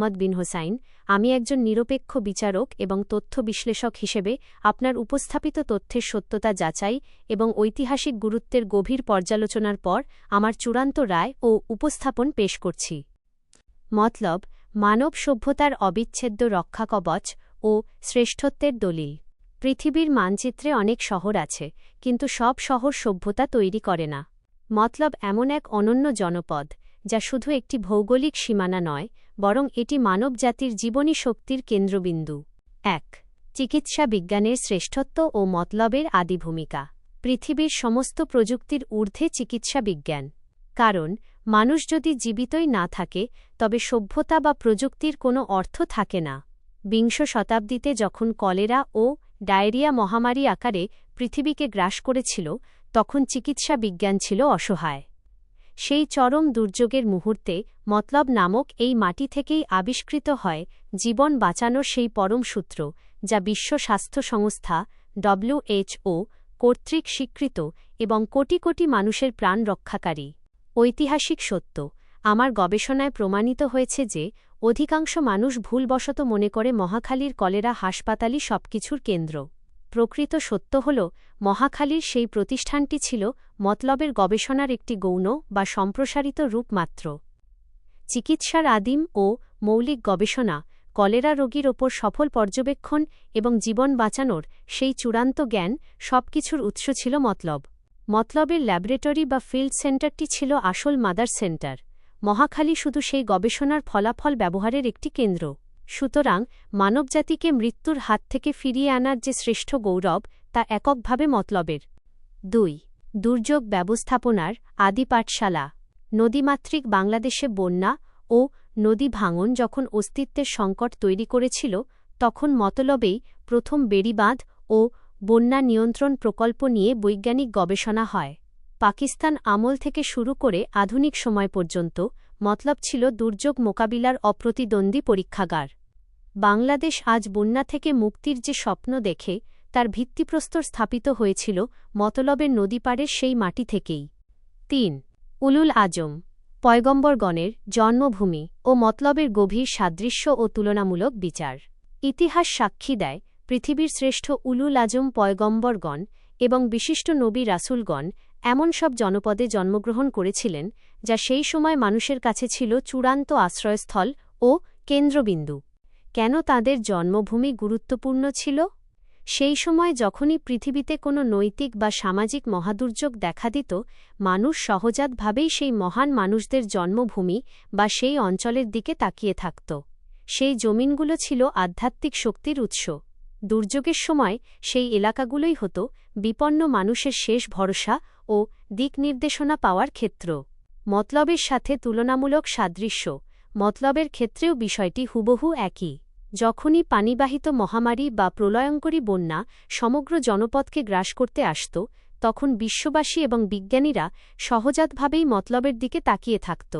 মোহাম্মদ বিন হোসাইন। আমি একজন নিরপেক্ষ বিচারক এবং তথ্য বিশ্লেষক হিসেবে আপনার উপস্থাপিত তথ্যের সত্যতা যাচাই এবং ঐতিহাসিক গুরুত্বের গভীর পর্যালোচনার পর আমার চূড়ান্ত রায় ও উপস্থাপন পেশ করছি। মতলব মানব সভ্যতার অবিচ্ছেদ্য রক্ষাকবচ ও শ্রেষ্ঠত্বের দলিল। পৃথিবীর মানচিত্রে অনেক শহর আছে, কিন্তু সব শহর সভ্যতা তৈরি করে না। মতলব এমন এক অনন্য জনপদ, যা শুধু একটি ভৌগোলিক সীমানা নয়, বরং এটি মানবজাতির জীবনী শক্তির কেন্দ্রবিন্দু। ১. চিকিৎসা বিজ্ঞানের শ্রেষ্ঠত্ব ও মতলবের আদি ভূমিকা। পৃথিবীর সমস্ত প্রযুক্তির ঊর্ধ্বে চিকিৎসা বিজ্ঞান। কারণ মানুষ যদি জীবিতই না থাকে, তবে সভ্যতা বা প্রযুক্তির কোনো অর্থ থাকে না। বিংশ শতাব্দীতে যখন কলেরা ও ডায়রিয়া মহামারী আকারে পৃথিবীকে গ্রাস করেছিল, তখন চিকিৎসা বিজ্ঞান ছিল অসহায়। সেই চরম দুর্যোগের মুহূর্তে মতলব নামক এই মাটি থেকেই আবিষ্কৃত হয় জীবন বাঁচানোর সেই পরম সূত্র, যা বিশ্ব স্বাস্থ্য সংস্থা WHO কর্তৃক স্বীকৃত এবং কোটি কোটি মানুষের প্রাণ রক্ষাকারী। ঐতিহাসিক সত্য। আমার গবেষণায় প্রমাণিত হয়েছে যে অধিকাংশ মানুষ ভুলবশত মনে করে মহাখালীর কলেরা হাসপাতালই সবকিছুর কেন্দ্র। প্রকৃত সত্য হল, মহাখালীর সেই প্রতিষ্ঠানটি ছিল মতলবের গবেষণার একটি গৌণ বা সম্প্রসারিত রূপ মাত্র। চিকিৎসার আদিম ও মৌলিক গবেষণা, কলেরা রোগীর ওপর সফল পর্যবেক্ষণ এবং জীবন বাঁচানোর সেই চূড়ান্ত জ্ঞান, সবকিছুর উৎস ছিল মতলব। মতলবের ল্যাবরেটরি বা ফিল্ড সেন্টারটি ছিল আসল মাদার সেন্টার। মহাখালী শুধু সেই গবেষণার ফলাফল ব্যবহারের একটি কেন্দ্র। সুতরাং মানবজাতিকে মৃত্যুর হাত থেকে ফিরিয়ে আনার যে শ্রেষ্ঠ গৌরব, তা এককভাবে মতলবের। ২. দুর্যোগ ব্যবস্থাপনার আদি পাঠশালা। নদীমাতৃক বাংলাদেশে বন্যা ও নদী ভাঙন যখন অস্তিত্বের সংকট তৈরি করেছিল, তখন মতলবেই প্রথম বেড়িবাঁধ ও বন্যা নিয়ন্ত্রণ প্রকল্প নিয়ে বৈজ্ঞানিক গবেষণা হয়। পাকিস্তান আমল থেকে শুরু করে আধুনিক সময় পর্যন্ত মতলব ছিল দুর্যোগ মোকাবিলার অপ্রতিদ্বন্দ্বী পরীক্ষাগার। বাংলাদেশ আজ বন্যা থেকে মুক্তির যে স্বপ্ন দেখে, তার ভিত্তিপ্রস্তর স্থাপিত হয়েছিল মতলবের নদীপাড়ের সেই মাটি থেকেই। ৩. উলুল আজম পয়গম্বরগণের জন্মভূমি ও মতলবের গভীর সাদৃশ্য ও তুলনামূলক বিচার। ইতিহাস সাক্ষী দেয়, পৃথিবীর শ্রেষ্ঠ উলুল আজম পয়গম্বরগণ এবং বিশিষ্ট নবী রাসূলগণ এমন সব জনপদে জন্মগ্রহণ করেছিলেন, যা সেই সময় মানুষের কাছে ছিল চূড়ান্ত আশ্রয়স্থল ও কেন্দ্রবিন্দু। কেন তাঁদের জন্মভূমি গুরুত্বপূর্ণ ছিল? সেই সময় যখনই পৃথিবীতে কোনো নৈতিক বা সামাজিক মহাদুর্যোগ দেখা দিত, মানুষ সহজাতভাবেই সেই মহান মানুষদের জন্মভূমি বা সেই অঞ্চলের দিকে তাকিয়ে থাকত। সেই জমিনগুলো ছিল আধ্যাত্মিক শক্তির উৎস। দুর্যোগের সময় সেই এলাকাগুলোই হতো বিপন্ন মানুষের শেষ ভরসা ও দিক নির্দেশনা পাওয়ার ক্ষেত্র। মতলবের সাথে তুলনামূলক সাদৃশ্য। মতলবের ক্ষেত্রেও বিষয়টি হুবহু একই। যখনই পানিবাহিত মহামারী বা প্রলয়ঙ্করী বন্যা সমগ্র জনপদকে গ্রাস করতে আসত, তখন বিশ্ববাসী এবং বিজ্ঞানীরা সহজাতভাবেই মতলবের দিকে তাকিয়ে থাকত।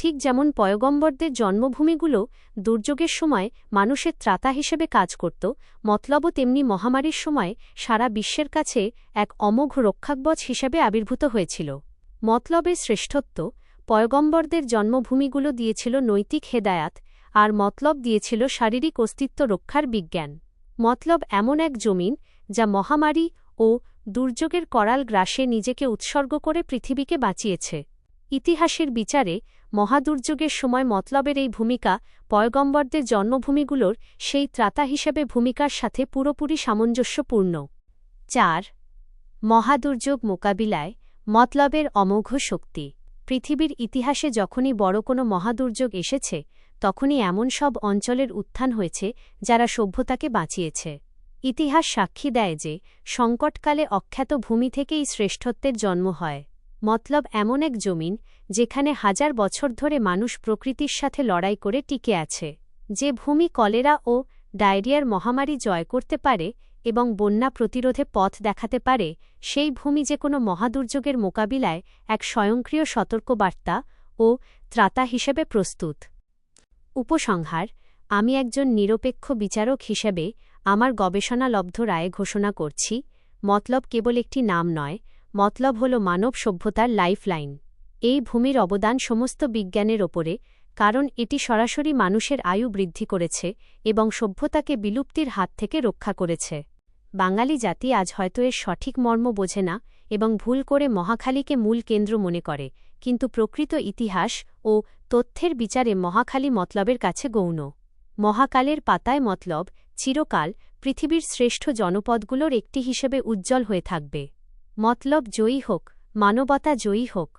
ঠিক যেমন পয়গম্বরদের জন্মভূমিগুলো দুর্যোগের সময় মানুষের ত্রাতা হিসেবে কাজ করত, মতলবও তেমনি মহামারীর সময় সারা বিশ্বের কাছে এক অমোঘ রক্ষাকবচ হিসেবে আবির্ভূত হয়েছিল। মতলবের শ্রেষ্ঠত্ব। পয়গম্বরদের জন্মভূমিগুলো দিয়েছিল নৈতিক হেদায়াত, আর মতলব দিয়েছিল শারীরিক অস্তিত্ব রক্ষার বিজ্ঞান। মতলব এমন এক জমিন, যা মহামারী ও দুর্যোগের করাল গ্রাসে নিজেকে উৎসর্গ করে পৃথিবীকে বাঁচিয়েছে। ইতিহাসের বিচারে মহাদুর্যোগের সময় মতলবের এই ভূমিকা পয়গম্বরদের জন্মভূমিগুলোর সেই ত্রাতা হিসেবে ভূমিকার সাথে পুরোপুরি সামঞ্জস্যপূর্ণ। ৪. মহাদুর্যোগ মোকাবিলায় মতলবের অমোঘ শক্তি। পৃথিবীর ইতিহাসে যখনই বড় কোনো মহাদুর্যোগ এসেছে, তখনই এমন সব অঞ্চলের উত্থান হয়েছে যারা সভ্যতাকে বাঁচিয়েছে। ইতিহাস সাক্ষী দেয় যে সংকটকালে অখ্যাত ভূমি থেকেই শ্রেষ্ঠত্বের জন্ম হয়। মতলব এমন এক জমিন, যেখানে হাজার বছর ধরে মানুষ প্রকৃতির সাথে লড়াই করে টিকে আছে। যে ভূমি কলেরা ও ডায়রিয়ার মহামারী জয় করতে পারে এবং বন্যা প্রতিরোধে পথ দেখাতে পারে, সেই ভূমি যে কোনো মহাদুর্যোগের মোকাবিলায় এক স্বয়ংক্রিয় সতর্কবার্তা ও ত্রাতা হিসেবে প্রস্তুত। উপসংহার। আমি একজন নিরপেক্ষ বিচারক হিসেবে আমার গবেষণালব্ধ রায়ে ঘোষণা করছি, মতলব কেবল একটি নাম নয়, মতলব হল মানব সভ্যতার লাইফলাইন। এই ভূমির অবদান সমস্ত বিজ্ঞানের ওপরে, কারণ এটি সরাসরি মানুষের আয়ু বৃদ্ধি করেছে এবং সভ্যতাকে বিলুপ্তির হাত থেকে রক্ষা করেছে। বাঙালি জাতি আজ হয়তো এর সঠিক মর্ম বোঝে না এবং ভুল করে মহাখালীকে মূল কেন্দ্র মনে করে, কিন্তু প্রকৃত ইতিহাস ও তথ্যের বিচারে মহাখালী মতলবের কাছে গৌণ। মহাকালের পাতায় মতলব চিরকাল পৃথিবীর শ্রেষ্ঠ জনপদগুলোর একটি হিসেবে উজ্জ্বল হয়ে থাকবে। মতলব জয়ী হোক, মানবতা জয়ী হোক।